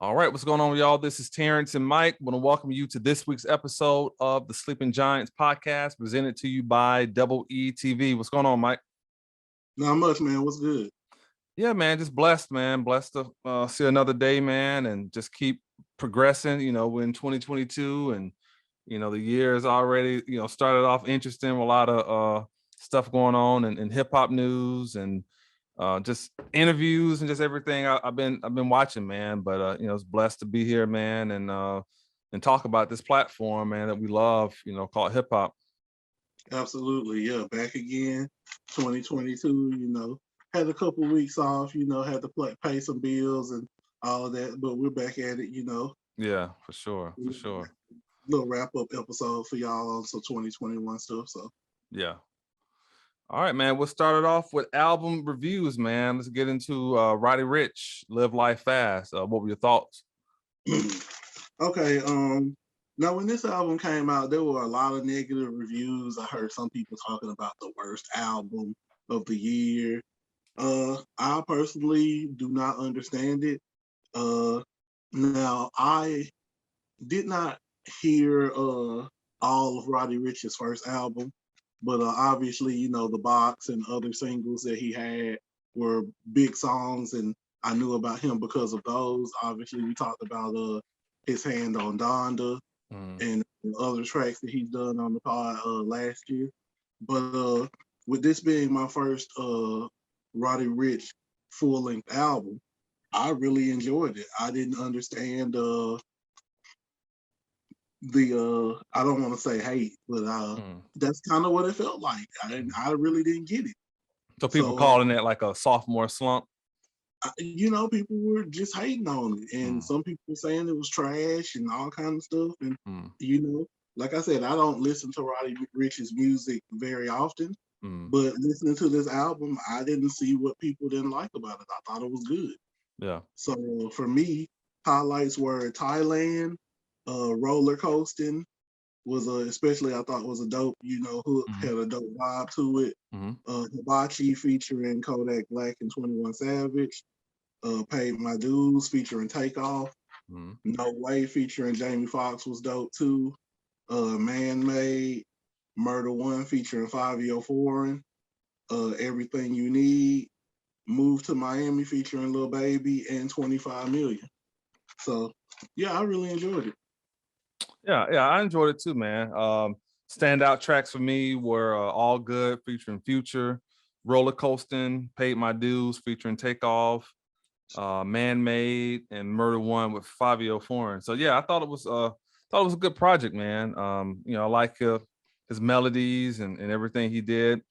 All right, what's going on, y'all? This is Terrance and Mike. I want to welcome you to this week's episode of the Sleeping Giants podcast, presented to you by Double E TV. What's going on, Mike? Not much, man. What's good? Yeah, man, just blessed, man. Blessed to see another day, man, and just keep progressing. We're in 2022, and the year is already started off interesting with a lot of stuff going on in hip hop news and just interviews and just everything I've been watching, man. But it's blessed to be here, man, and talk about this platform, man, that we love, called hip hop. Absolutely, yeah. Back again, 2022. Had a couple weeks off. Had to pay some bills and all of that, but we're back at it. Yeah, for sure. Little wrap up episode for y'all on some 2021 stuff. So yeah. All right, man. We'll start it off with album reviews, man. Let's get into Roddy Ricch, Live Life Fast. What were your thoughts? Okay. Now, when this album came out, there were a lot of negative reviews. I heard some people talking about the worst album of the year. I personally do not understand it. Now, I did not hear all of Roddy Ricch's first album, but obviously, The Box and other singles that he had were big songs, and I knew about him because of those. Obviously, we talked about his hand on Donda and other tracks that he's done on the pod last year. But with this being my first Roddy Ricch full-length album, I really enjoyed it. I didn't understand I don't want to say hate, but that's kind of what it felt like. I really didn't get it. So people calling it like a sophomore slump? People were just hating on it, and some people were saying it was trash and all kind of stuff. And like I said, I don't listen to Roddy Ricch's music very often, but listening to this album, I didn't see what people didn't like about it. I thought it was good. Yeah. So for me, highlights were Thailand, Roller Coasting was especially I thought was a dope, hook, had a dope vibe to it. Hibachi featuring Kodak Black and 21 Savage. Paid My Dues featuring Takeoff. No Way featuring Jamie Foxx was dope too. Man Made, Murder One featuring 5 Foreign. Everything You Need, Move to Miami featuring Lil Baby, and 25 Million. So yeah, I really enjoyed it. Yeah, I enjoyed it too, man. Standout tracks for me were All Good featuring Future, Roller Coasting, Paid My Dues featuring Takeoff, Man Made, and Murder One with 5 Foreign. So yeah, I thought it was a good project, man. I like his melodies and everything he did.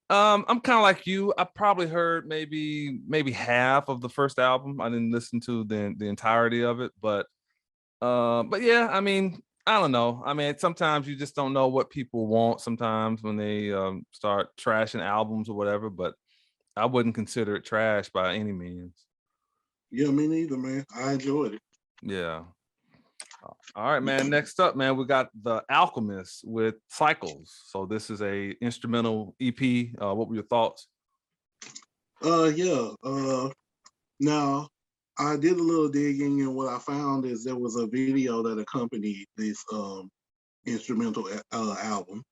I'm kind of like you. I probably heard maybe half of the first album. I didn't listen to the entirety of it, but yeah, I mean, I don't know. I mean, sometimes you just don't know what people want sometimes when they start trashing albums or whatever, but I wouldn't consider it trash by any means. Yeah, me neither, man. I enjoyed it. Yeah. All right, man. Next up, man, we got The Alchemist with Cycles. So this is a instrumental EP. What were your thoughts? Yeah. Now, I did a little digging, and what I found is there was a video that accompanied this instrumental album,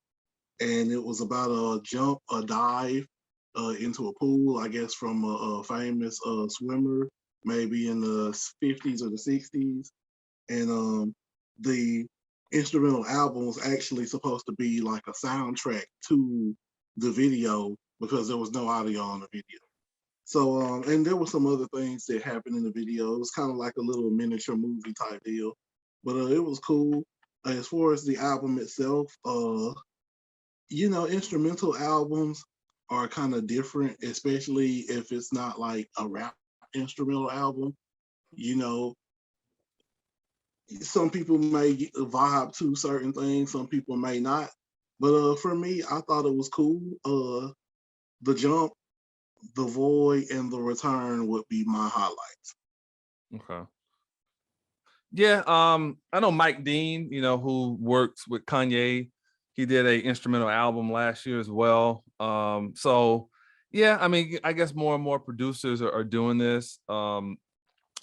and it was about a dive into a pool, I guess from a famous swimmer, maybe in the 50s or the 60s, and the instrumental album was actually supposed to be like a soundtrack to the video because there was no audio on the video. So, and there were some other things that happened in the video. It was kind of like a little miniature movie type deal, but it was cool. As far as the album itself, instrumental albums are kind of different, especially if it's not like a rap instrumental album. Some people may vibe to certain things, some people may not. But for me, I thought it was cool. The Jump, The Void, and The Return would be my highlights. Okay. Yeah, I know Mike Dean, who works with Kanye. He did a instrumental album last year as well. So yeah, I mean, I guess more and more producers are doing this.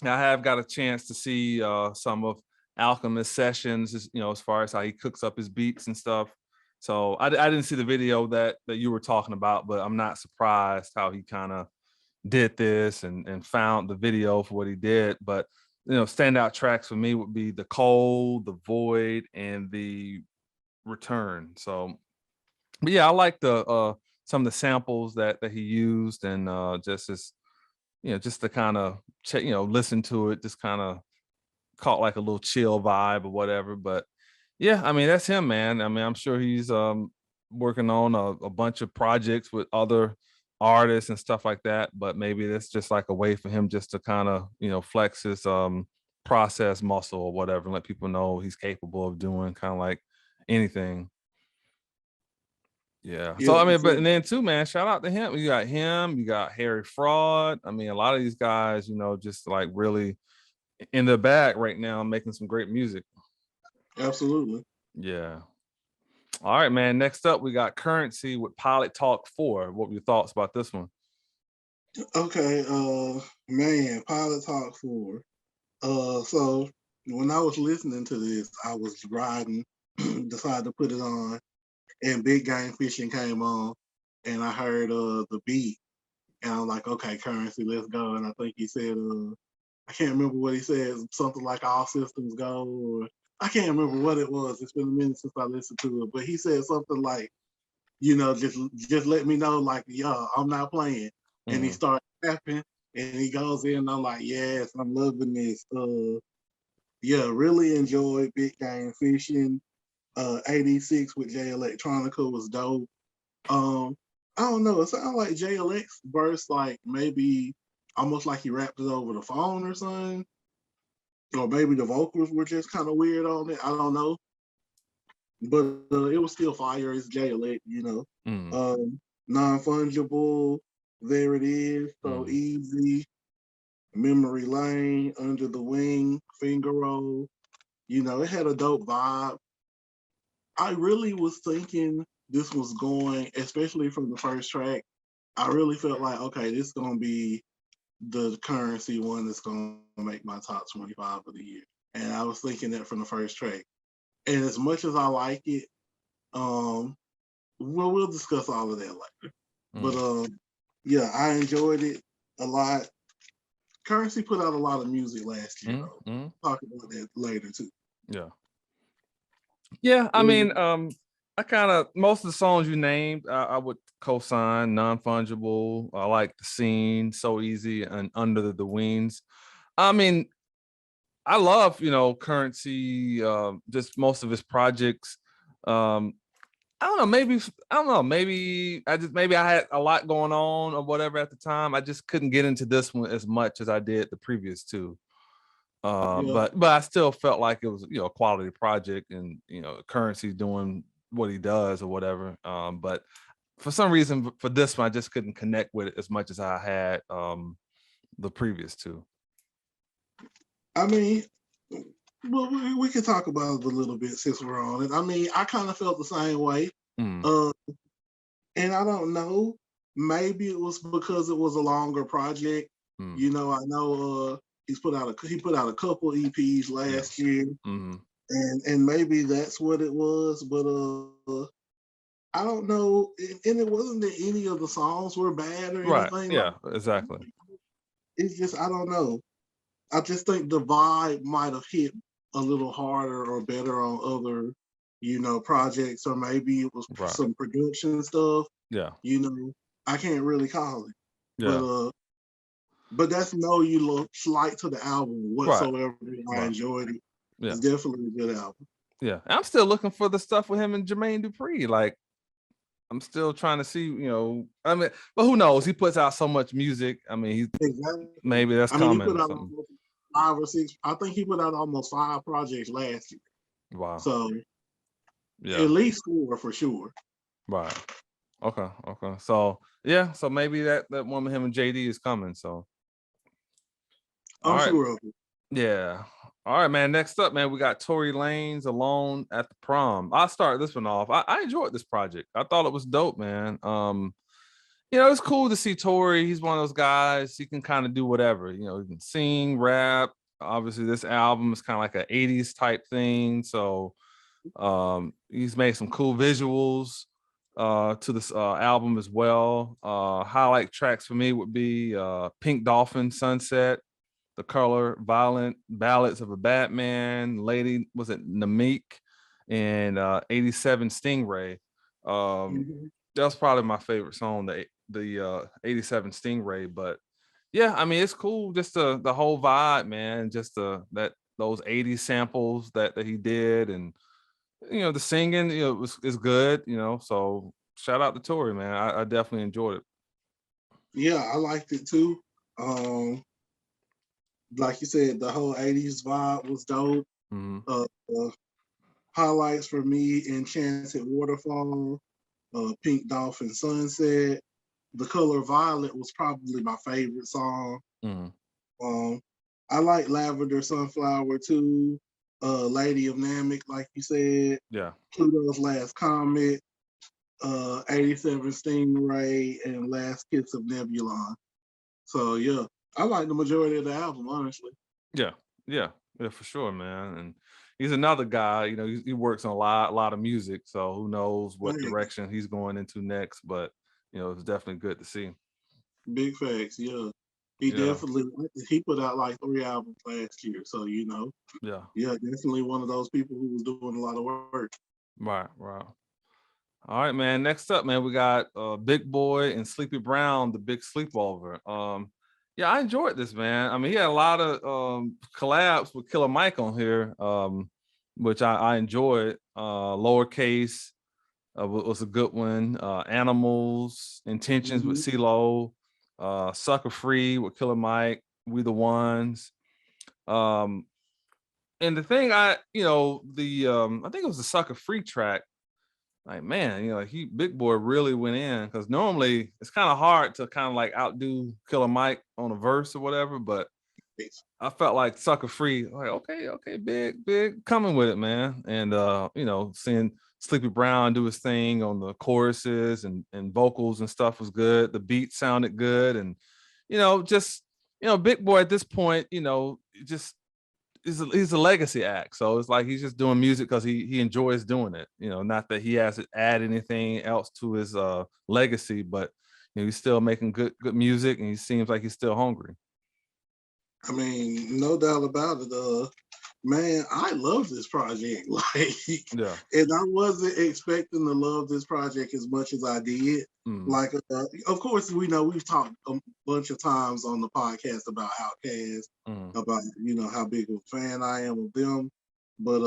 I have got a chance to see some of Alchemist sessions, as far as how he cooks up his beats and stuff. So I didn't see the video that you were talking about, but I'm not surprised how he kind of did this and found the video for what he did. But standout tracks for me would be The Cold, The Void, and The Return. So, but yeah, I like the some of the samples that he used, and just to kind of check, listen to it, just kind of caught like a little chill vibe or whatever. But yeah, I mean, that's him, man. I mean, I'm sure he's working on a bunch of projects with other artists and stuff like that. But maybe that's just like a way for him just to kind of, flex his process muscle or whatever, and let people know he's capable of doing kind of like anything. Yeah. So Yeah, I mean, but so, and then too, man, shout out to him. You got him, you got Harry Fraud. I mean, a lot of these guys, just like really in the bag right now, making some great music. absolutely. Yeah. All right, man. Next up, we got Currency with Pilot Talk 4. What were your thoughts about this one? Okay, man, Pilot Talk 4. So when I was listening to this, I was riding, decided to put it on, and Big Game Fishing came on, and I heard the beat, and I'm like, okay, Currency, let's go. And I think he said, I can't remember what he said, something like all systems go, or I can't remember what it was. It's been a minute since I listened to it, but he said something like, just let me know, like, yeah, I'm not playing. And he Mm, starts rapping, and he goes in. I'm like, yes, I'm loving this. Yeah, really enjoyed Big Game Fishing. 86 with Jay Electronica was dope. Um, I don't know. It sounded like JLX verse, like maybe almost like he rapped it over the phone or something, or maybe the vocals were just kind of weird on it. I don't know, but it was still fire. It's JLX. mm, Non-fungible. There it is. So mm, easy. Memory lane. Under the wing. Finger roll. It had a dope vibe. I really was thinking this was going, especially from the first track. I really felt like, okay, this is gonna be the Currency one that's gonna make my top 25 of the year. And I was thinking that from the first track. And as much as I like it, um, we'll discuss all of that later. But mm, yeah, I enjoyed it a lot. Currency put out a lot of music last year mm, though. mm. Talk about that later too. Yeah. Yeah. I mean, I kind of most of the songs you named, I would co-sign non-fungible. I like the scene, so easy, and under the wings. I mean, I love, Currency, just most of his projects. Um, I don't know, maybe I had a lot going on or whatever at the time. I just couldn't get into this one as much as I did the previous two. Yeah. But I still felt like it was, a quality project, and Currency doing what he does or whatever. But for some reason for this one, I just couldn't connect with it as much as I had the previous two. I mean, well, we can talk about it a little bit since we're on it. I mean, I kind of felt the same way. Mm, Uh, and I don't know, maybe it was because it was a longer project. mm, I know he put out a couple EPs yeah. last year, Mm, and maybe that's what it was. But I don't know, and it wasn't that any of the songs were bad or right. anything like Yeah, that. exactly. It's just I don't know. I just think the vibe might have hit a little harder or better on other, projects, or maybe it was Right. some production stuff. Yeah. You know, I can't really call it, but Yeah. that's no slight to the album Right. whatsoever. I Right. enjoyed it. Yeah. It's definitely a good album. Yeah. I'm still looking for the stuff with him and Jermaine Dupri. Like, I'm still trying to see, I mean, but who knows? He puts out so much music. I mean, Exactly. maybe that's I mean, he coming put or out something. almost 5 or 6. I think he put out almost 5 projects last year. Wow. So at Yeah. least 4 for sure. Right. Okay. Okay. So yeah. So maybe that one with him and JD is coming. So all I'm right. sure of it. Yeah. All right, man. Next up, man, we got Tory Lanez Alone at the Prom. I'll start this one off. I enjoyed this project. I thought it was dope, man. It's cool to see Tory. He's one of those guys. He can kind of do whatever. He can sing, rap. Obviously, this album is kind of like an '80s type thing. So he's made some cool visuals to this album as well. Highlight tracks for me would be Pink Dolphin, Sunset, The Color, Violent, Ballads of a Batman, Lady, was it Nameek, and 87 Stingray. Um, Mhm. that's probably my favorite song, the 87 Stingray. But yeah, I mean, it's cool, just the whole vibe, man. Just that those 80s samples that he did, and the singing, is good, So shout out to Tory, man. I definitely enjoyed it. Yeah, I liked it too. Um, like you said, the whole '80s vibe was dope. Mhm. Uh, uh, Highlights for me: Enchanted Waterfall, Pink Dolphin, Sunset. The Color Violet was probably my favorite song. Mhm. Um, I like Lavender Sunflower too. Lady of Namek, like you said. Yeah. Pluto's Last Comet. 87 Stingray, and Last Kiss of Nebulon. So yeah, I like the majority of the album, honestly. Yeah. Yeah. Yeah, for sure, man. And he's another guy, he works on a lot of music. So who knows what Thanks. direction he's going into next. But it's definitely good to see. Big facts, yeah. He Yeah. definitely he put out like 3 albums last year. So Yeah. yeah, definitely one of those people who was doing a lot of work. Right. Right. All right, man. Next up, man, we got Big Boy and Sleepy Brown, the Big Sleepover. Yeah, I enjoyed this, man. I mean, he had a lot of collabs with Killer Mike on here, which I enjoyed. Lowercase was a good one. Animals, Intentions with Hmm. CeeLo, Sucker Free with Killer Mike, We the Ones. Um, and the thing I think it was the Sucker Free track. Like, man, he Big Boy really went in, because normally it's kind of hard to kind of like outdo Killer Mike on a verse or whatever. But I felt like Sucker Free, like, okay, big coming with it, man. And seeing Sleepy Brown do his thing on the choruses and vocals and stuff was good. The beat sounded good, and just Big Boy at this point, just he's a legacy act. So it's like he's just doing music because he enjoys doing it. Not that he has to add anything else to his legacy, but he's still making good music, and he seems like he's still hungry. I mean, no doubt about it. Man, I love this project. Like, Yeah. and I wasn't expecting to love this project as much as I did. Mm, Like, of course, we know we've talked a bunch of times on the podcast about Outkast, mm, about how big of a fan I am of them. But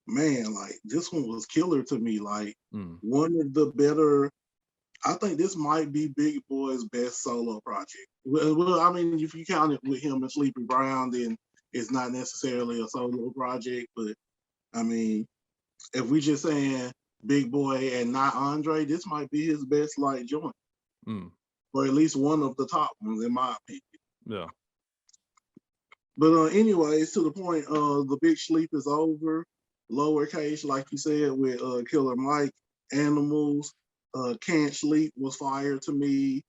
man, like this one was killer to me. Like mm. one of the better. I think this might be Big Boy's best solo project. Well, I mean, if you count it with him and Sleepy Brown, then it's not necessarily a solo project. But I mean, if we just saying Big Boy and not Andre, this might be his best like joint, Mm. or at least one of the top ones in my opinion. Yeah. But anyways, to the point, the Big Sleep is over. Lowercase, like you said, with Killer Mike, Animals, Can't Sleep was fire to me.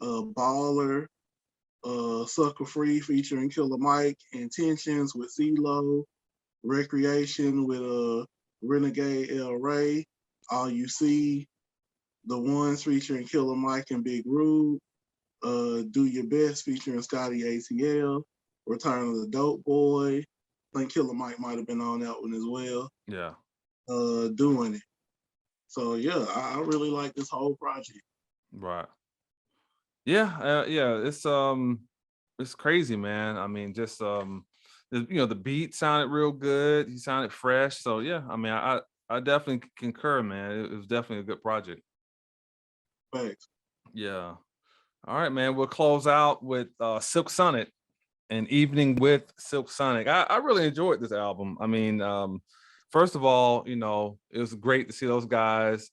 Baller, Sucker Free featuring Killer Mike, Intentions with CeeLo, Recreation with Renegade El Rey, All You See, The Ones featuring Killer Mike and Big Rude, Do Your Best featuring Scotty ATL, Return of the Dope Boy. I think Killer Mike might have been on that one as well. Yeah. Doing it. So yeah, I really like this whole project. Right. Yeah. Yeah. It's crazy, man. I mean, just the beat sounded real good. He sounded fresh. So yeah, I mean, I definitely concur, man. It was definitely a good project. Facts. Yeah. All right, man. We'll close out with Silk Sonic, An Evening with Silk Sonic. I really enjoyed this album. I mean, first of all, it was great to see those guys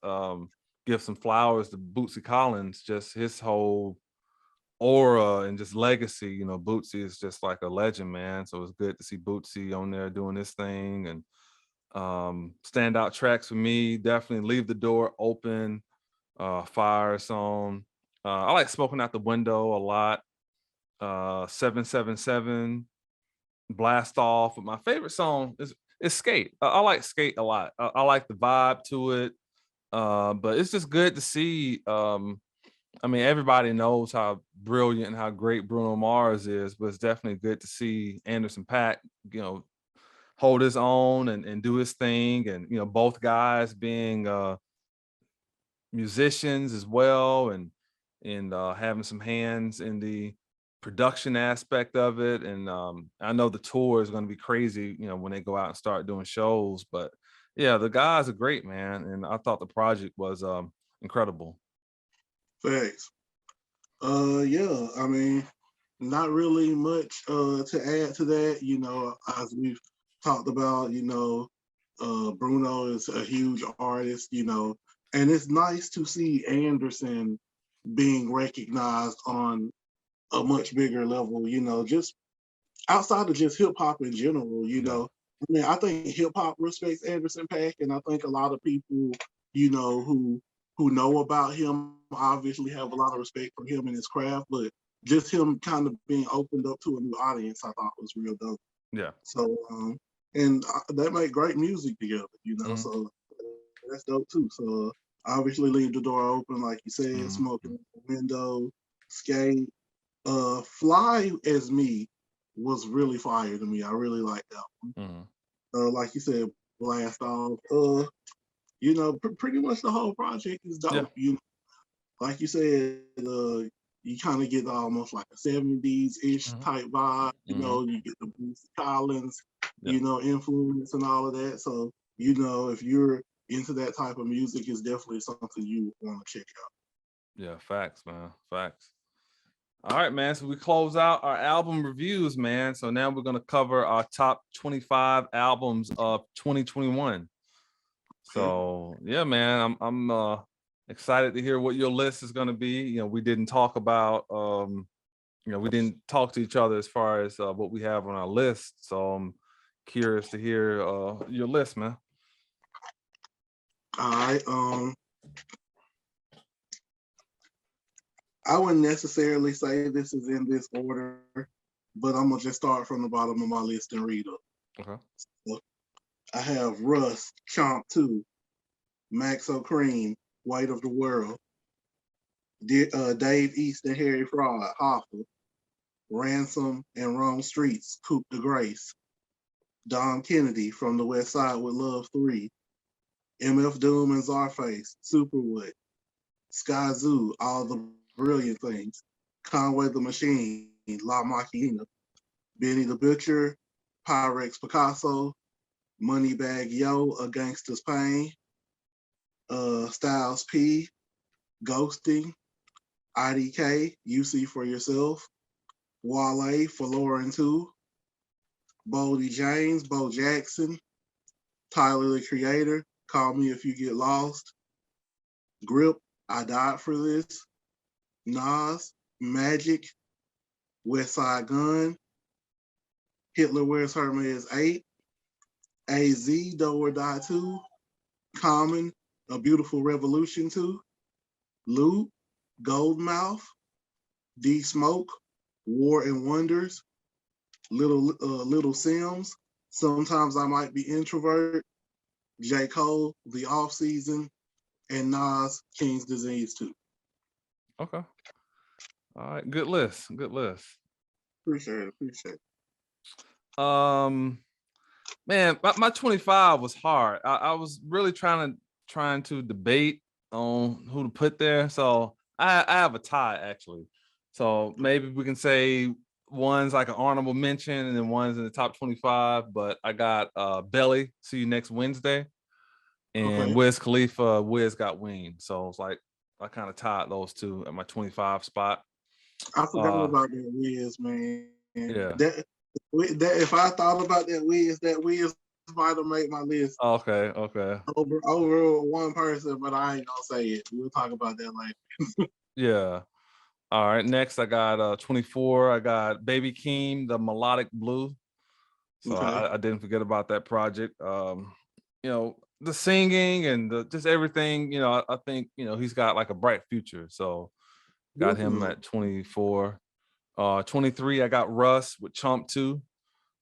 give some flowers to Bootsy Collins, just his whole aura and just legacy. Bootsy is just like a legend, man. So it's good to see Bootsy on there doing this thing. And standout tracks for me, definitely Leave the Door Open, Fire Song, I like Smoking Out the Window a lot. 777, Blast Off. But my favorite song is Skate. I like Skate a lot. I like the vibe to it. But it's just good to see. I mean, everybody knows how brilliant and how great Bruno Mars is, but it's definitely good to see Anderson .Paak, you know, hold his own and do his thing. And, you know, both guys being musicians as well, and having some hands in the production aspect of it. And I know the tour is going to be crazy, you know, when they go out and start doing shows. But yeah, the guys are great, man. And I thought the project was incredible. Facts. Yeah, I mean, not really much to add to that. You know, as we've talked about, you know, Bruno is a huge artist, you know, and it's nice to see Anderson being recognized on a much bigger level, you know, just outside of just hip hop in general, you Yeah. know. I mean, I think hip hop respects Anderson .Paak, and I think a lot of people, you know, who know about him obviously have a lot of respect for him and his craft, but just him kind of being opened up to a new audience, I thought was real dope. Yeah. So, and they make great music together, you know, Mhm. so that's dope too. So, obviously, leave the door open, like you said, Mhm. smoking out the window, skate. Fly as Me was really fire to me. I really like that one. Mhm. Like you said, Blast Off. You know, pretty much the whole project is Yeah. dope. You know, like you said, you kind of get almost like a 70s ish Mhm. type vibe. You Mhm. know, you get the Bootsy Collins, Yeah. you know, influence and all of that. So, you know, if you're into that type of music, it's definitely something you want to check out. Yeah. Facts, man. Facts. All right, man. So we close out our album reviews, man. So now we're gonna cover our top 25 albums of 2021. Okay. So yeah, man, I'm excited to hear what your list is gonna be. You know, we didn't talk about you know, we didn't talk to each other as far as what we have on our list. So I'm curious to hear your list, man. All right. I wouldn't necessarily say this is in this order, but I'm gonna just start from the bottom of my list and read up. Okay. So I have Russ, Chomp 2, Max O'Cream, Weight of the World, Dave East and Harry Fraud, Hoffa, Ransom and Rome Streets, Coupe de Grace, Don Kennedy from the West Side with Love 3, MF Doom and Czarface, Superwood, Sky Zoo, All the Brilliant Things, Conway the Machine, La Maquina, Benny the Butcher, Pyrex Picasso, Moneybag Yo, A Gangsta's Pain, Styles P, Ghosting, IDK, You See For Yourself, Wale, For Lauren 2, Boldy James, Bo Jackson, Tyler the Creator, Call Me If You Get Lost, Grip, I Died For This, Nas, Magic, West Side Gun, Hitler Wears Hermes 8, AZ, Do or Die 2, Common, A Beautiful Revolution 2, Loot, Goldmouth, D Smoke, War and Wonders, Little Sims, Sometimes I Might Be Introvert, J. Cole, The Off Season, and Nas, King's Disease 2. Okay. All right. Good list. Good list. Appreciate it. Um, man, my 25 was hard. I was really trying to debate on who to put there. So I have a tie actually. So maybe we can say one's like an honorable mention and then one's in the top 25. But I got Belly, See You Next Wednesday, and Okay. Wiz Khalifa, Wiz Got Winged. So it's like I kind of tied those two at my 25 spot. I forgot Uh about that Wiz, man. yeah. That if I thought about that Wiz might have made my list Okay, okay. over one person, but I ain't gonna say it. We'll talk about that later. Yeah. All right, next I got 24. I got Baby Keem, the Melodic Blue. So Okay. I didn't forget about that project. You know, the singing and just everything, you know, I think, you know, he's got like a bright future. So Got him Mhm. at 24. 23, I got Russ with Chomp 2.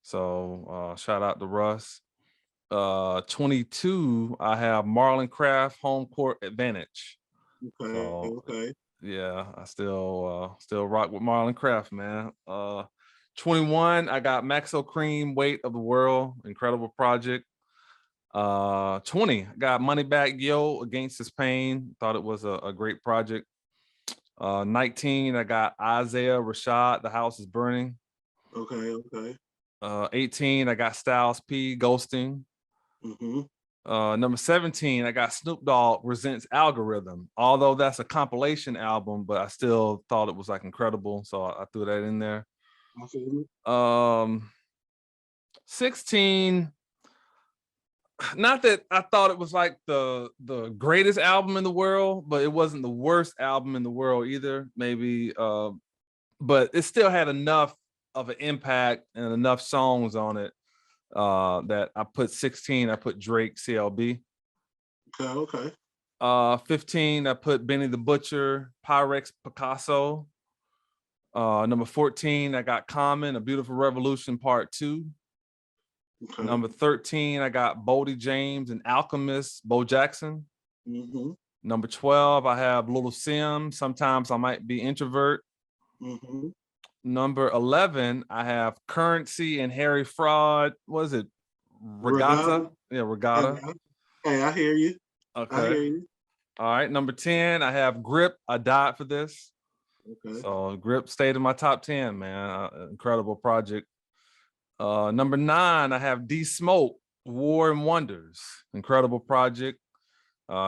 So shout out to Russ. 22, I have Marlon Craft Home Court Advantage. Okay, So okay. yeah, I still rock with Marlon Craft, man. 21, I got Maxo Cream, Weight of the World, incredible project. 20, I got Moneybagg Yo, Against His Pain. Thought it was a great project. 19, I got Isaiah Rashad, The House is Burning. Okay, okay. 18, I got Styles P, Ghosting. Mm-hmm. Number 17, I got Snoop Dogg, Resents Algorithm. Although that's a compilation album, but I still thought it was like incredible, so I threw that in there. I feel it. 16, not that I thought it was like the greatest album in the world, but it wasn't the worst album in the world either. Maybe, but it still had enough of an impact and enough songs on it that I put 16. I put Drake, CLB. Okay, okay. 15, I put Benny the Butcher, Pyrex Picasso. Number 14, I got Common, A Beautiful Revolution Part 2. Okay. Number 13, I got Boldy James and Alchemist, Bo Jackson. Mm-hmm. Number 12, I have Little Sim, Sometimes I Might Be Introvert. Mm-hmm. Number 11, I have Currency and Harry Fraud. What is it? Regatta? Regatta. Yeah, Hey, Regatta. hey, I hear you. I Okay. hear you. All right. Number 10, I have Grip. I Died for This. Okay. So Grip stayed in my top 10, man. Incredible project. Number 9, I have D Smoke, War and Wonders. Incredible project.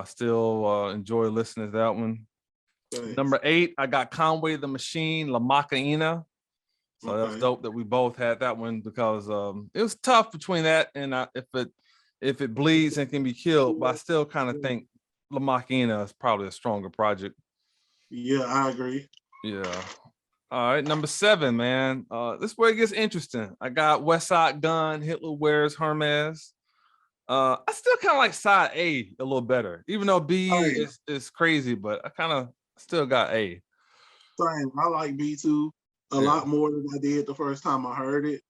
Still enjoy listening to that one. Thanks. Number 8, I got Conway the Machine, La Macaina. So that's Okay. dope that we both had that one because it was tough between that and if it bleeds and can be killed, but I still kind of think La Macaina is probably a stronger project. Yeah, I agree. Yeah. All right, number 7, man. This is where it gets interesting. I got West Side Gun, Hitler Wears Hermes. I still kind of like side A a little better, even though B Same, is crazy, but I kind of still got A. same. I like B2 a Yeah. lot more than I did the first time I heard it.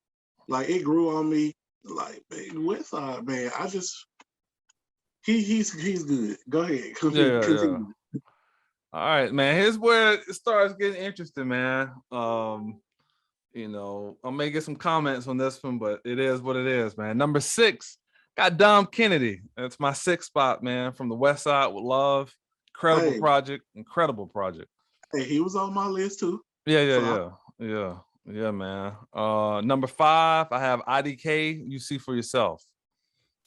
Like it grew on me. Like man, Westside, man, I just he's good. Go ahead, Yeah, yeah. continue. All right, man. Here's where it starts getting interesting, man. I'll may get some comments on this one, but it is what it is, man. Number 6, got Dom Kennedy. That's my 6th spot, man. From the West Side with Love. Incredible Hey, project. Incredible project. hey, he was on my list too. Yeah, yeah, So I, yeah, yeah, yeah, man. Number 5, I have IDK. You See for Yourself.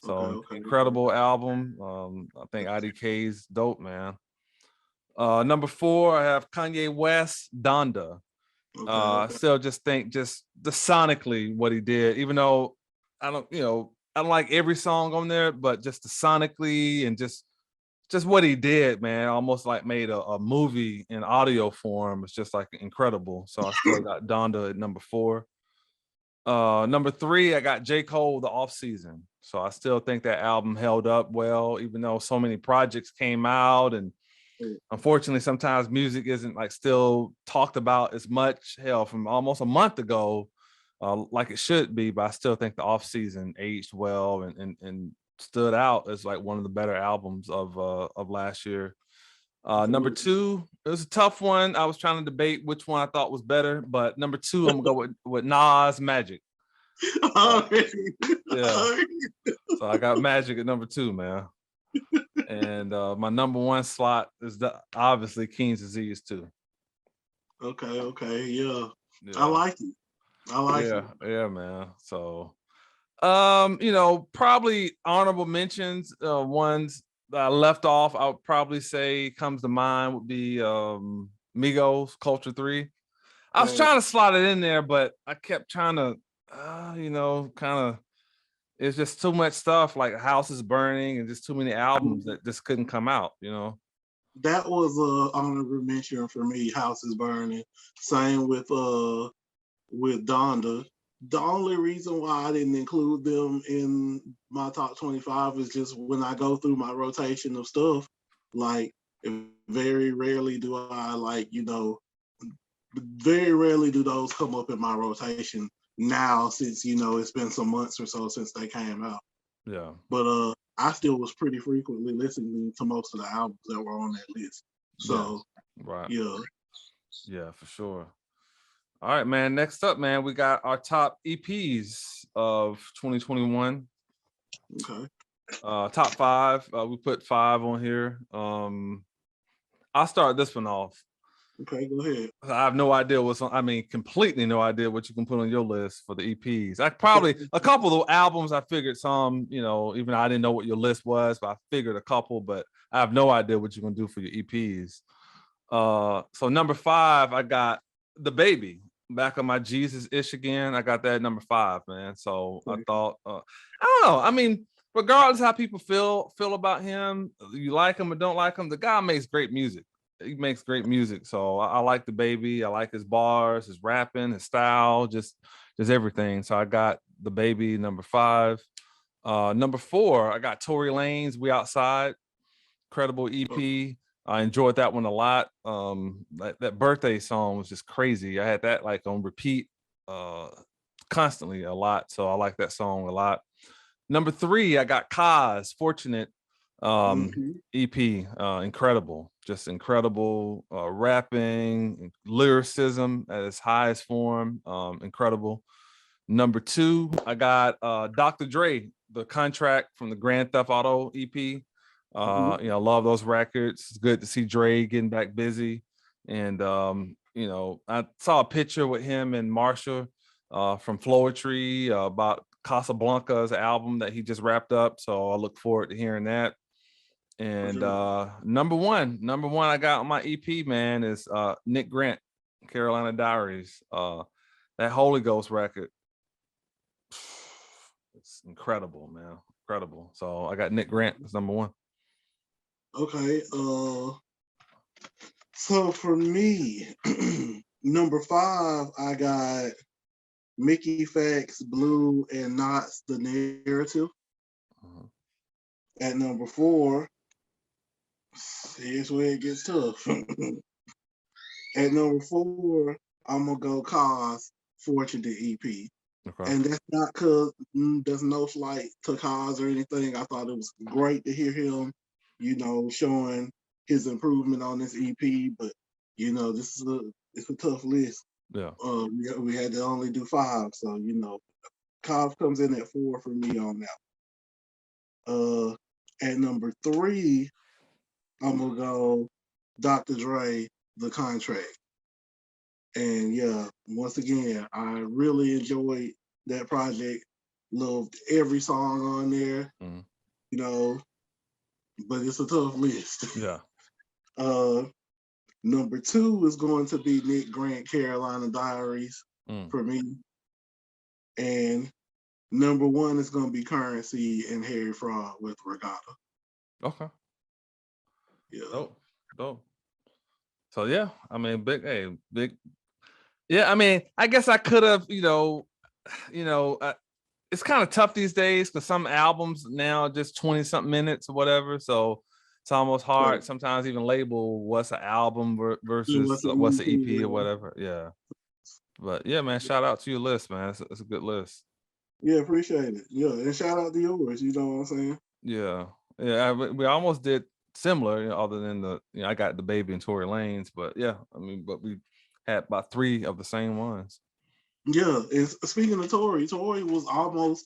okay, So okay, okay, incredible album. I think IDK's dope, man. Number 4, I have Kanye West, Donda. okay, okay. Still just think just the sonically what he did, even though I don't like every song on there, but just the sonically and just what he did, man, almost like made a movie in audio form. It's just like incredible. So I still got Donda at number 4. Number 3, I got J. Cole, The Off Season. So I still think that album held up well, even though so many projects came out and unfortunately sometimes music isn't like still talked about as much, hell, from almost a month ago, like it should be, but I still think the Off Season aged well and stood out as like one of the better albums of last year. Number Absolutely. 2, it was a tough one. I was trying to debate which one I thought was better, but number 2, I'm gonna go with Nas, Magic. Uh, Already, yeah, so I got Magic at number 2, man. And my number 1 slot is obviously King's Disease too. okay, okay, yeah. I Yeah, like it. I like yeah, it. yeah, man. So, probably honorable mentions. Ones that I left off, I would probably say comes to mind would be Migos, Culture 3. I was Okay. trying to slot it in there, but I kept trying to, kind of. It's just too much stuff like House is Burning and just too many albums that just couldn't come out. That was a honorable mention for me. House is Burning. Same with Donda. The only reason why I didn't include them in my top 25 is just when I go through my rotation of stuff, like Very rarely do I like, very rarely do those come up in my rotation now since, it's been some months or so since they came out. Yeah. But I still was pretty frequently listening to most of the albums that were on that list. So right. yeah. Yeah, for sure. All right, man. Next up, man, we got our top EPs of 2021. Okay. Top 5. We put 5 on here. I'll start this one off. Okay, go ahead. I have no idea what's on. I mean, completely no idea what you can put on your list for the EPs. I probably a couple of albums. I figured some. Even though I didn't know what your list was, but I figured a couple. But I have no idea what you're gonna do for your EPs. So number 5, I got The Baby. Back on my Jesus ish again. I got that at number 5, man. So I thought, I don't know. I mean, regardless how people feel about him, you like him or don't like him, the guy makes great music. He makes great music. So I like The Baby. I like his bars, his rapping, his style, just everything. So I got The Baby, number 5. Number 4, I got Tory Lanez, We Outside. Incredible EP. I enjoyed that one a lot. That birthday song was just crazy. I had that like on repeat constantly a lot. So I like that song a lot. Number 3, I got Kaz, Fortunate EP. Incredible. Just incredible rapping, lyricism at its highest form. Incredible. Number 2, I got Dr. Dre, The Contract from the Grand Theft Auto EP. Love those records. It's good to see Dre getting back busy. And I saw a picture with him and Marsha from Floetry about Casablanca's album that he just wrapped up. So I look forward to hearing that. And number one I got on my EP, man, is Nick Grant, Carolina Diaries. That Holy Ghost record. It's incredible, man. Incredible. So I got Nick Grant as number 1. Okay. So for me, number 5, I got Mickey Fax, Blue, and Knots, The Narrative. At number 4, here's where it gets tough. At number 4, I'm gonna go Kaz, Fortunate EP. Okay. And that's not because there's no slight to Kaz or anything. I thought it was great to hear him, showing his improvement on this EP. But it's a tough list. Yeah. We had to only do 5, so Kaz comes in at 4 for me on that. At number 3, I'm gonna go Dr. Dre, The Contract. And yeah, once again, I really enjoyed that project. Loved every song on there. But it's a tough list. Yeah. Number 2 is going to be Nick Grant, Carolina Diaries for me. And number 1 is going to be Currency and Harry Fraud with Regatta. Okay. Yeah. Dope. So yeah, I mean, big. Yeah, I mean, I guess I could have, it's kind of tough these days because some albums now are just 20-something minutes or whatever. So it's almost hard sometimes even label what's an album versus what's the EP or whatever. Yeah. But yeah, man, shout out to your list, man. It's a good list. Yeah, appreciate it. Yeah, and shout out to yours. You know what I'm saying? Yeah. We almost did similar, other than I got The Baby and Tory Lanez, but yeah, I mean, but we had about 3 of the same ones. Yeah, and speaking of Tory almost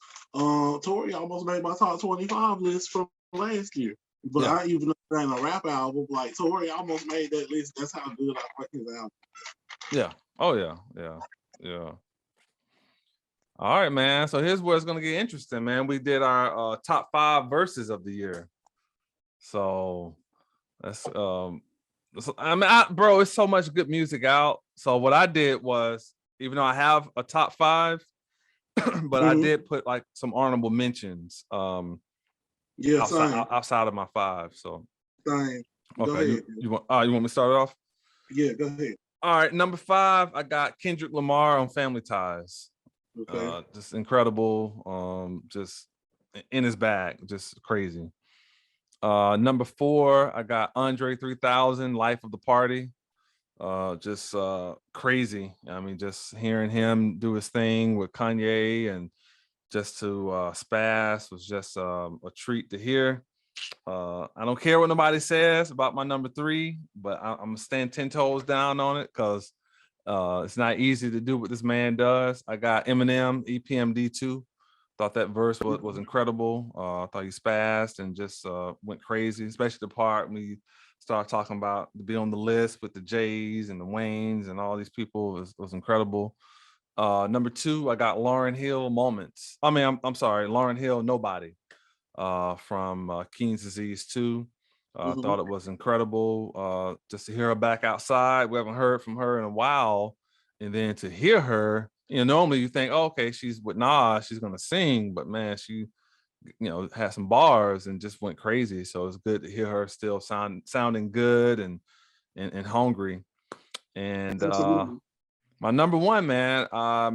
made my top 25 list from last year. But I even know in a rap album, like Tory almost made that list. That's how good I like his album. Yeah. Oh yeah. All right, man. So here's where it's gonna get interesting, man. We did our top 5 verses of the year. So that's bro, it's so much good music out. So what I did was, even though I have a top 5, but I did put like some honorable mentions outside of my 5. So okay, you want me to start it off? Yeah, go ahead. All right, number 5, I got Kendrick Lamar on Family Ties. Okay. Just incredible, just in his bag, just crazy. Number 4, I got Andre 3000, Life of the Party. Just crazy. I mean, just hearing him do his thing with Kanye and just to spaz was just a treat to hear. I don't care what nobody says about my number 3, but I'm gonna stand 10 toes down on it because it's not easy to do what this man does. I got Eminem, EPMD2. Thought that verse was incredible. I thought he spazzed and just went crazy, especially the part when he started talking about to be on the list with the Jays and the Waynes and all these people was incredible. Number 2, I got Lauryn Hill, Moments. I mean, I'm sorry, Lauryn Hill, Nobody, from Keen's Disease 2. Thought it was incredible just to hear her back outside. We haven't heard from her in a while. And then to hear her, normally you think, oh, okay, she's with Nas, she's going to sing. But man, she, had some bars and just went crazy. So it's good to hear her still sounding good and hungry. And Absolutely. my number 1, man, I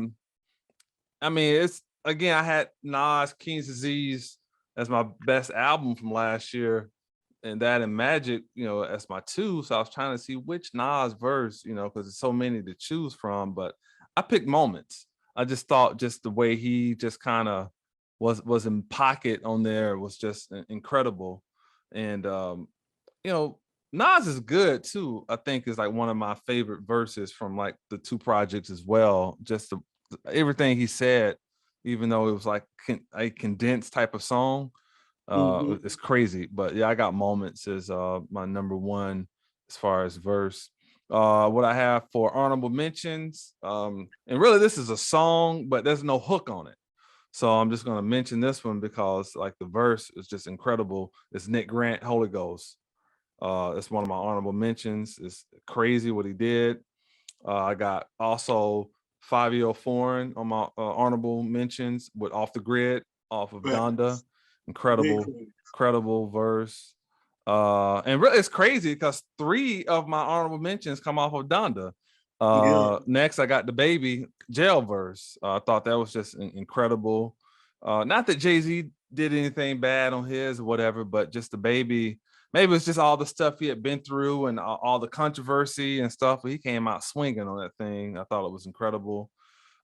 mean, it's again, I had Nas, King's Disease as my best album from last year, and that and Magic, as my 2. So I was trying to see which Nas verse, because there's so many to choose from. But I picked Moments. I just thought just the way he just kind of was in pocket on there was just incredible. And Nas is good too. I think is like one of my favorite verses from like the 2 projects as well. Just everything he said, even though it was like a condensed type of song, Hmm. it's crazy. But yeah, I got Moments as my number 1 as far as verse. What I have for honorable mentions, and really this is a song, but there's no hook on it. So I'm just gonna mention this one because like the verse is just incredible. It's Nick Grant, Holy Ghost. It's one of my honorable mentions. It's crazy what he did. I got also 5 Year Foreign on my honorable mentions with Off the Grid off of Donda. Facts. Big Incredible, facts. incredible verse. And really, it's crazy because 3 of my honorable mentions come off of Donda. Yeah. Next, I got the Baby Jail verse. I thought that was just incredible. Not that Jay-Z did anything bad on his or whatever, but just the Baby. Maybe it's just all the stuff he had been through and all the controversy and stuff. But he came out swinging on that thing. I thought it was incredible.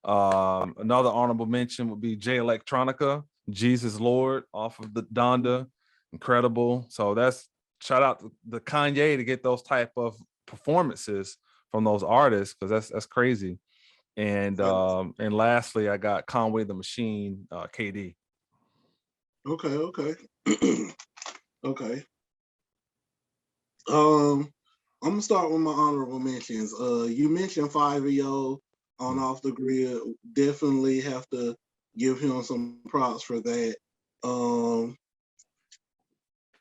Another honorable mention would be Jay Electronica, Jesus Lord off of the Donda. Incredible. So that's shout out to the Kanye to get those type of performances from those artists because that's crazy. And lastly, I got Conway the Machine, KD. Okay. Okay. Okay. I'm gonna start with my honorable mentions. You mentioned 5 on Off the Grid. Definitely have to give him some props for that. Um,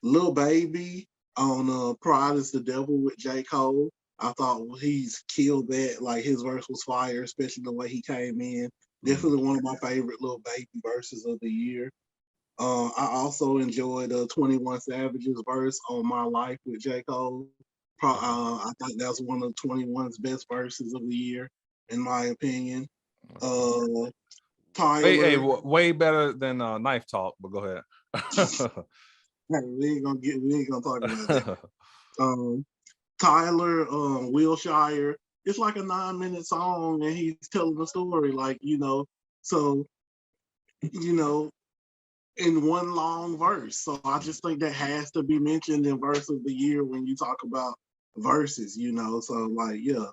Lil Baby on Pride is the Devil with J. Cole. I thought he's killed that. Like his verse was fire, especially the way he came in. Definitely one of my favorite Lil Baby verses of the year. I also enjoyed 21 Savage's verse on My Life with J. Cole. I think that's one of 21's best verses of the year, in my opinion. Uh, Hey, Tyler, way better than Knife Talk, but go ahead. we ain't gonna talk about that. Um, Tyler, Wilshire, it's like a 9-minute song, and he's telling a story, like so you know, in one long verse. So I just think that has to be mentioned in verse of the year when you talk about verses. So like, yeah,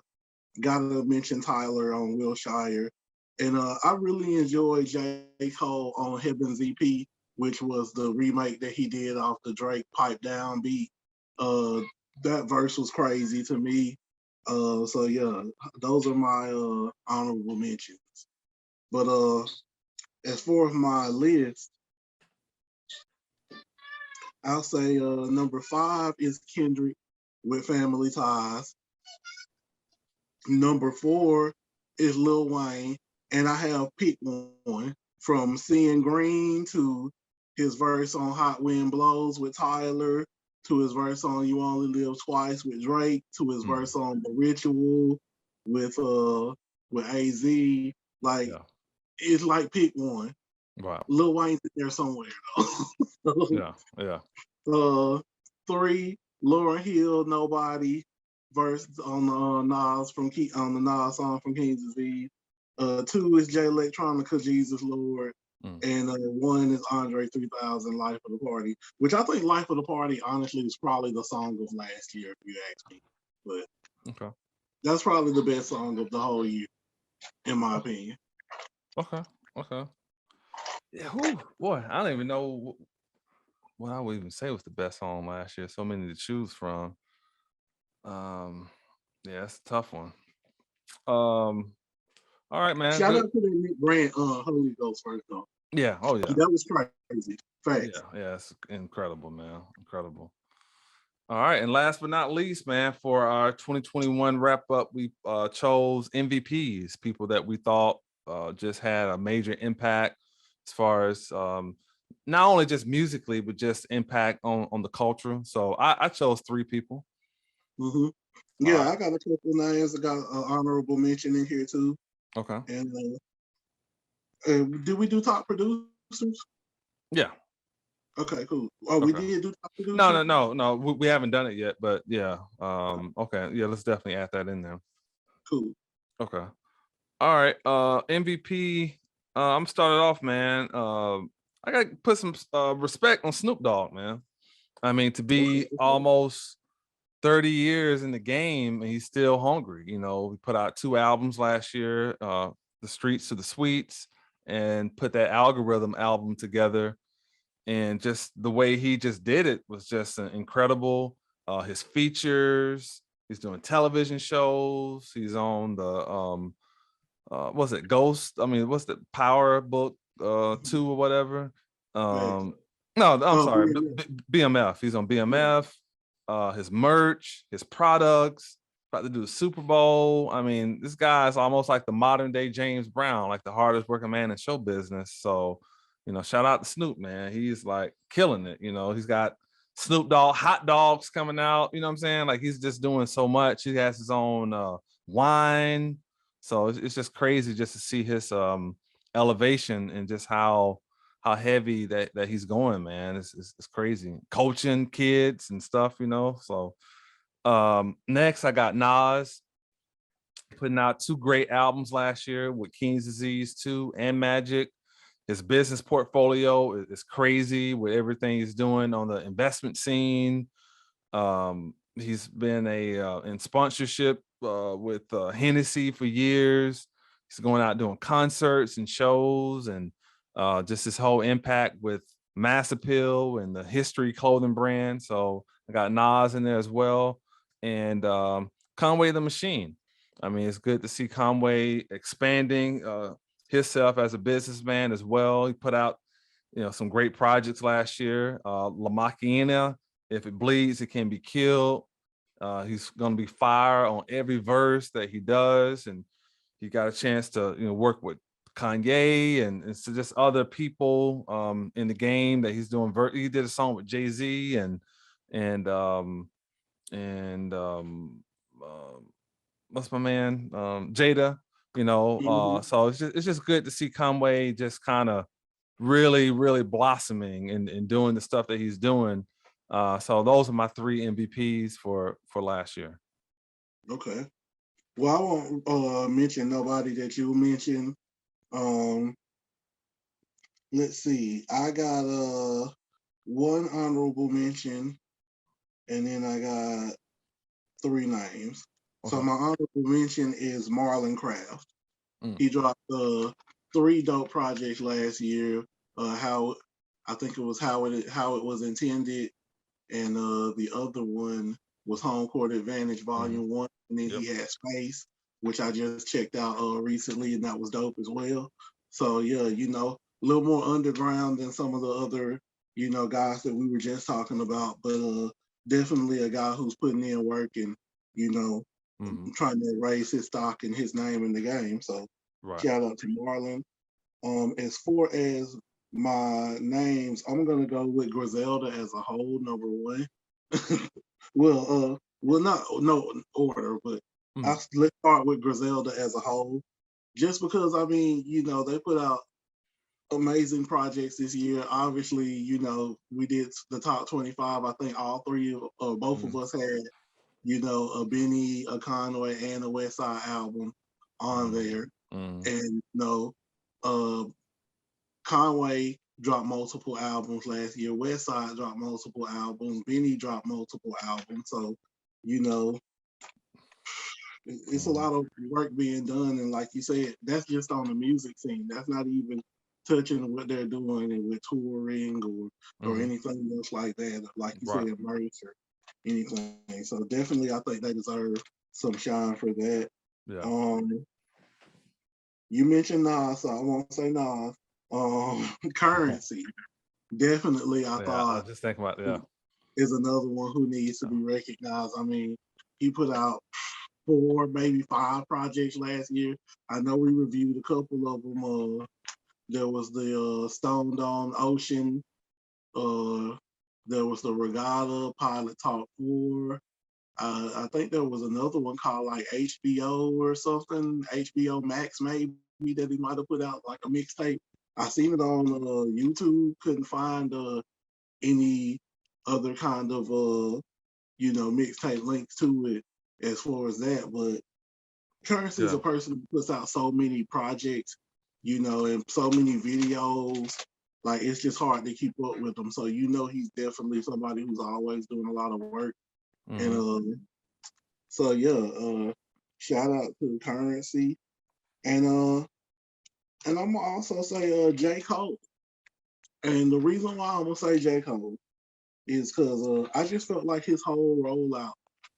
gotta mention Tyler on Wilshire. And I really enjoyed J. Cole on Heaven's EP, which was the remake that he did off the Drake Pipe Down beat. That verse was crazy to me. So yeah, those are my honorable mentions. But as far as my list, I'll say number 5 is Kendrick with Family Ties. Number 4 is Lil Wayne, and I have picked one from Seeing Green to his verse on Hot Wind Blows with Tyler, to his verse on You Only Live Twice with Drake, to his verse on The Ritual with AZ. Like Yeah. it's like pick one. Wow. Lil Wayne's in there somewhere though. Yeah. 3, Lauryn Hill, Nobody, verse on on the Nas song from King's Disease. 2 is Jay Electronica, Jesus Lord. Mm. And 1 is Andre 3000, Life of the Party, which I think Life of the Party, honestly, is probably the song of last year, if you ask me. But Okay. that's probably the best song of the whole year, in my opinion. Okay. Okay. Yeah. Whew, boy, I don't even know what I would even say was the best song last year. So many to choose from. Yeah, it's a tough one. All right, man. Shout Good. out to that Nick Grant, Holy Ghost first though. Yeah. Oh yeah. That was crazy. Yeah. Facts. Yeah. It's incredible, man. Incredible. All right, and last but not least, man, for our 2021 wrap up, we chose MVPs, people that we thought just had a major impact as far as not only just musically, but just impact on the culture. So I chose 3 people. Mm-hmm. Uh, Yeah, I got a couple names. I got an honorable mention in here too. okay. And did we do top producers? Yeah. Okay, cool. Oh, we Okay. did do top No, producers? no, no, no. We haven't done it yet, but yeah. Okay. Yeah, let's definitely add that in there. Cool. Okay. All right. MVP. I'm started off, man. I got to put some respect on Snoop Dogg, man. I mean, to be almost 30 years in the game and he's still hungry. You know, he put out 2 albums last year, The Streets to the Sweets, and put that Algorithm album together. And just the way he just did it was just incredible. His features, he's doing television shows, he's on the was it Ghost? I mean, what's the Power Book 2 or whatever? Thanks. No, I'm Oh, sorry, yeah. BMF. He's on BMF. His merch, his products. About to do the Super Bowl. I mean, this guy is almost like the modern day James Brown, like the hardest working man in show business. So, you know, shout out to Snoop, man. He's like killing it. You know, he's got Snoop Dogg hot dogs coming out. You know what I'm saying? Like he's just doing so much. He has his own wine. So it's just crazy just to see his elevation and just how heavy that he's going, man. It's crazy. Coaching kids and stuff, you know. So next I got Nas putting out 2 great albums last year with King's Disease 2 and Magic. His business portfolio is crazy with everything he's doing on the investment scene. He's been in sponsorship with Hennessy for years. He's going out doing concerts and shows, and just his whole impact with Mass Appeal and the History clothing brand. So I got Nas in there as well, and Conway the Machine. I mean, it's good to see Conway expanding himself as a businessman as well. He put out, you know, some great projects last year. La Maquina, if it bleeds, it can be killed. He's going to be fire on every verse that he does, and he got a chance to, you know, work with Kanye and so just other people in the game that he's doing. He did a song with Jay-Z and and what's my man Jada. You know, Mhm. so it's just good to see Conway just kind of really blossoming and doing the stuff that he's doing. So those are my 3 MVPs for last year. Okay. Well, I won't mention nobody that you mentioned. Um, let's see. I got 1 honorable mention, and then I got 3 names. So Okay. my honorable mention is Marlon Craft. Mm, He dropped 3 dope projects last year. How I think it was how it was intended, and the other one was Home Court Advantage mhm. Volume 1, and then Yep. he had Space, which I just checked out recently, and that was dope as well. So yeah, you know, a little more underground than some of the other, you know, guys that we were just talking about, but definitely a guy who's putting in work and, you know, Mhm. trying to raise his stock and his name in the game. So Right. shout out to Marlon. As far as my names, I'm gonna go with Griselda as a whole, number 1. Well, not no order, but Mhm. let's start with Griselda as a whole. Just because I mean, you know, they put out amazing projects this year. Obviously, we did the top 25. I think all three or both of Mm, us had, a Benny, a Conway, and a West Side album on mm, there. mm, And uh, Conway dropped multiple albums last year. West Side dropped multiple albums. Benny dropped multiple albums. So, you know, it's a mm, lot of work being done. And like you said, that's just on the music scene. That's not even touching what they're doing and with touring or mm. anything else like that. Like you Right. said, merch or anything. So definitely, I think they deserve some shine for that. Yeah. Um, you mentioned Nas, so I won't say Nas. Currency. Definitely, I Yeah. I thought was just thinking about, yeah. is another one who needs to be recognized. I mean, he put out 4, maybe 5 projects last year. I know we reviewed a couple of them. There was the Stoned on Ocean. Uh, there was the Regatta Pilot Talk 4. I think there was another one called like HBO or something, HBO Max maybe, that he might have put out like a mixtape. I seen it on YouTube. Couldn't find any other kind of mixtape links to it as far as that. But Currency is Yeah. a person who puts out so many projects, and so many videos. Like it's just hard to keep up with him. So he's definitely somebody who's always doing a lot of work. And Mm-hmm. so yeah, shout out to Currency. And I'm gonna also say J. Cole. And the reason why I'm gonna say J. Cole is because I just felt like his whole rollout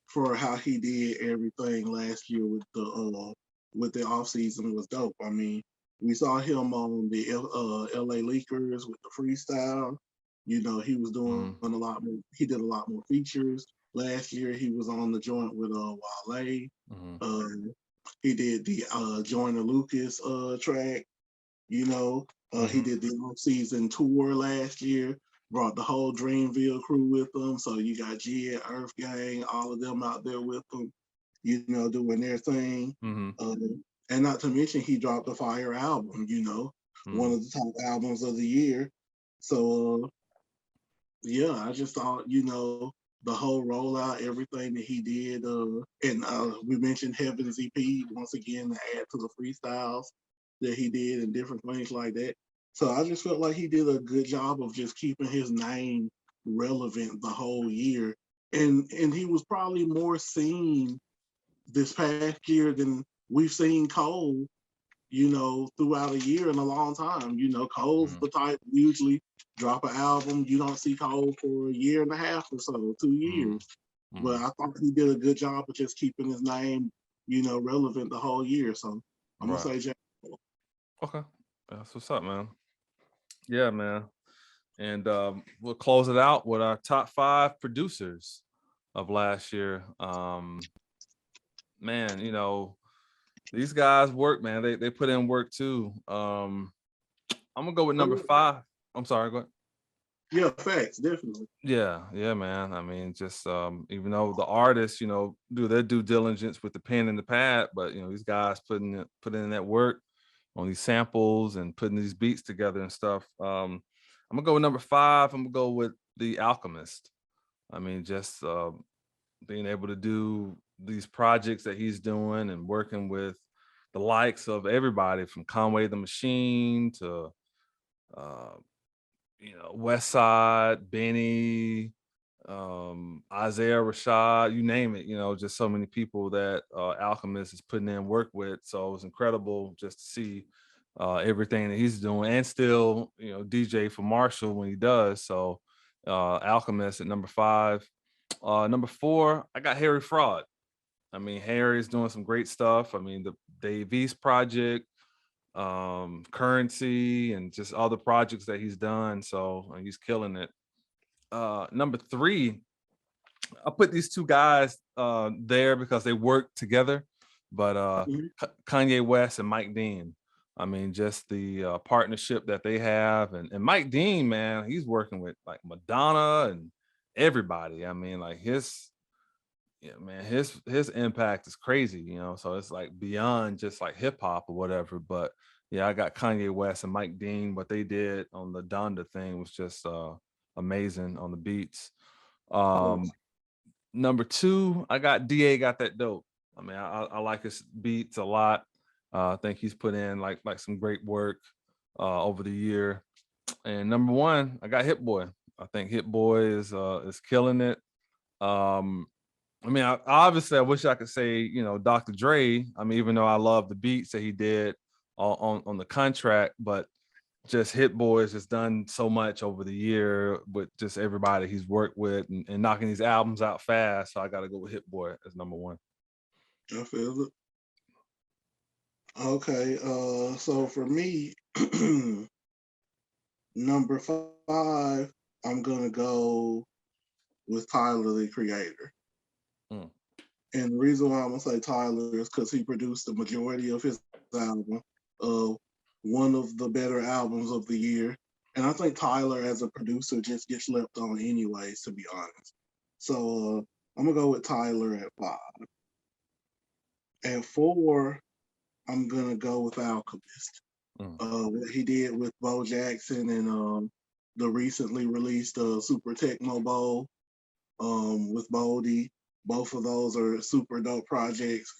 for how he did everything last year with the off season was dope. I mean, we saw him on the LA Leakers with the freestyle. He was doing Mm-hmm. a lot more. He did a lot more features. Last year, he was on the joint with Wale. Mm-hmm. Um, he did the Joyner Lucas track. He Mm-hmm. did the off-season tour last year, brought the whole Dreamville crew with him. So you got Jid, Earth Gang, all of them out there with him, doing their thing. Mm-hmm. And not to mention, he dropped the Fire album, one of the top albums of the year. So, yeah, I just thought, the whole rollout, everything that he did. And we mentioned Heaven's EP once again to add to the freestyles that he did and different things like that. So I just felt like he did a good job of just keeping his name relevant the whole year. And he was probably more seen this past year than we've seen Cole, throughout a year in a long time. Cole's Mm-hmm. the type usually drop an album. You don't see Cole for a year and a half or so, 2 years. But Mm-hmm. I thought he did a good job of just keeping his name, relevant the whole year. So I'm gonna Right. say Jack. Okay. That's what's up, man. Yeah, man. And we'll close it out with our top 5 producers of last year. Man, these guys work, man. They put in work too. I'm gonna go with number 5. I'm sorry, go ahead. Yeah, facts, definitely. Yeah, man. I mean, just even though the artists, do their due diligence with the pen and the pad, but these guys putting in that work on these samples and putting these beats together and stuff. I'm gonna go with number 5. I'm gonna go with The Alchemist. I mean, just being able to do these projects that he's doing and working with the likes of everybody from Conway the Machine to uh, West Side, Benny, Isaiah Rashad, you name it, just so many people that Alchemist is putting in work with. So it's incredible just to see everything that he's doing and still, DJ for Marshall when he does. So Alchemist at number 5. Number 4, I got Harry Fraud. I mean, Harry's doing some great stuff. I mean, the Dave East project, Currency, and just all the projects that he's done. So he's killing it. Number 3, I put these two guys there because they work together, but Mhm. Kanye West and Mike Dean. I mean, just the partnership that they have, and Mike Dean, man, he's working with like Madonna and everybody. I mean, like yeah, man, his impact is crazy, So it's like beyond just like hip hop or whatever. But Yeah, I got Kanye West and Mike Dean. What they did on the Donda thing was just amazing on the beats. Oh, Um, Number two, I got DA got that dope. I mean, I like his beats a lot. I think he's put in like some great work over the year. And number one, I got Hit Boy. I think Hit Boy is killing it. Um, I mean, obviously, I wish I could say, Dr. Dre. I mean, even though I love the beats that he did on the contract, but just Hit Boy has just done so much over the year with just everybody he's worked with and knocking these albums out fast. So I got to go with Hit Boy as number one. I feel it. Okay, so for me, number five, I'm gonna go with Tyler the Creator. Mm, And the reason why I'm gonna say Tyler is because he produced the majority of his album, uh, one of the better albums of the year. And I think Tyler as a producer just gets left on anyways, to be honest. So I'm gonna go with Tyler at 5. At 4, I'm gonna go with Alchemist. mm, What he did with Bo Jackson and the recently released Super Tecmo Bowl with Boldy. Both of those are super dope projects.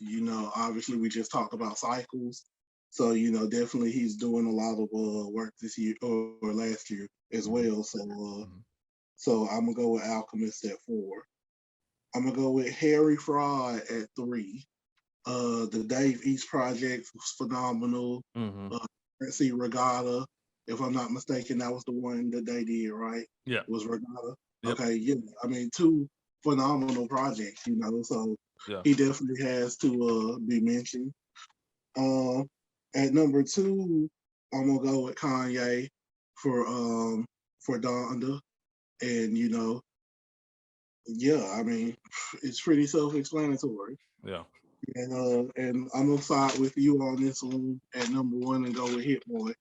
Obviously we just talked about cycles. So, definitely he's doing a lot of work this year or last year as mm, well. So mm. so I'm gonna go with Alchemist at 4. I'm gonna go with Harry Fraud at 3. The Dave East project was phenomenal. Mm-hmm. See Regatta, if I'm not mistaken, that was the one that they did, right? Yeah. Was Regatta. Yep. Okay, yeah. I mean, two phenomenal projects, so Yeah. he definitely has to be mentioned. At number 2, I'm gonna go with Kanye for Donda. And yeah, I mean, it's pretty self-explanatory. Yeah. And I'm gonna side with you on this one at number 1 and go with Hit Boy.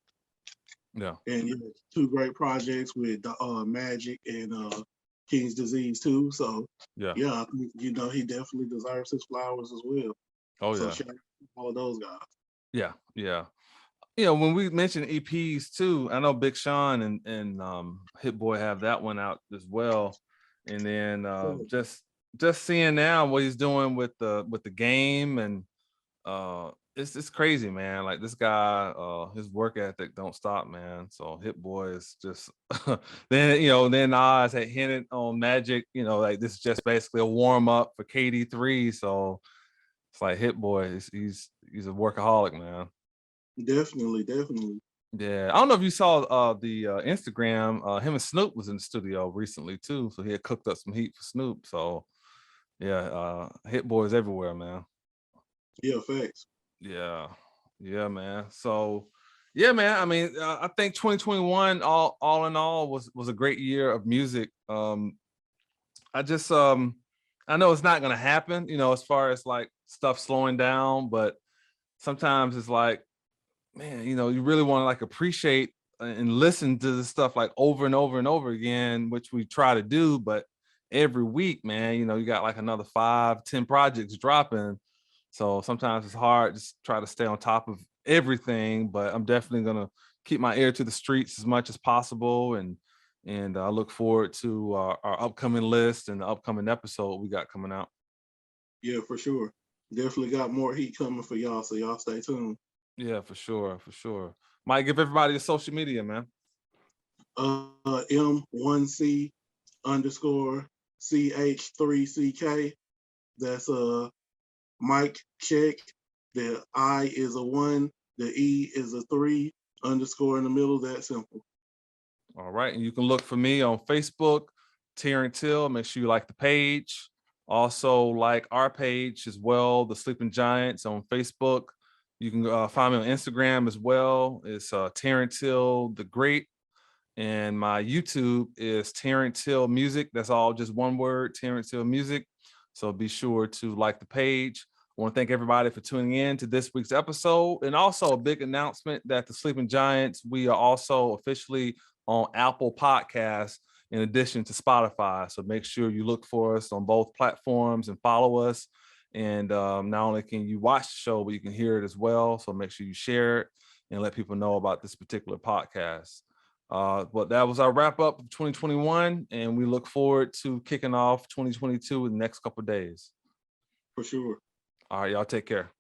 Yeah. And two great projects with Magic and King's Disease too. So Yeah. yeah, I think, he definitely deserves his flowers as well. Oh So yeah. shout out to all of those guys. Yeah. Yeah. When we mentioned EPs too, I know Big Sean and Hit Boy have that one out as well. And then So, just seeing now what he's doing with the game and it's crazy, man. Like this guy, his work ethic don't stop, man. So Hit Boy is just then Nas had hinted on Magic, like this is just basically a warm up for KD3. So it's like Hit Boy, he's a workaholic, man. definitely. Yeah, I don't know if you saw the Instagram. Him and Snoop was in the studio recently too, so he had cooked up some heat for Snoop. So yeah, Hit Boy is everywhere, man. Yeah, facts. Yeah, yeah, man. So yeah, man. I mean, I think 2021, all in all, was a great year of music. I just I know it's not gonna happen, as far as like stuff slowing down, but sometimes it's like man, you really want to like appreciate and listen to this stuff like over and over and over again, which we try to do, but every week, man, you got like another 5, 10 projects dropping. So sometimes it's hard to try to stay on top of everything, but I'm definitely gonna keep my ear to the streets as much as possible, and I look forward to our upcoming list and the upcoming episode we got coming out. Yeah, for sure. Definitely got more heat coming for y'all, so y'all stay tuned. Yeah, for sure, for sure. Mike, give everybody your social media, man. M1C underscore CH3CK. That's Mike check. The I is a 1, the E is a 3, underscore in the middle. That simple. All right. And you can look for me on Facebook, Terrance Hill. Make sure you like the page. Also, like our page as well, The Sleeping Giants on Facebook. You can find me on Instagram as well. It's Terrance Hill the Great. And my YouTube is Terrance Hill Music. That's all just one word, Terrance Hill Music. So be sure to like the page. I want to thank everybody for tuning in to this week's episode. And also a big announcement that the Sleeping Giants, we are also officially on Apple Podcasts in addition to Spotify. So make sure you look for us on both platforms and follow us. And not only can you watch the show, but you can hear it as well. So make sure you share it. and let people know about this particular podcast. But that was our wrap up of 2021, and we look forward to kicking off 2022 in the next couple of days. For sure. All right, y'all take care.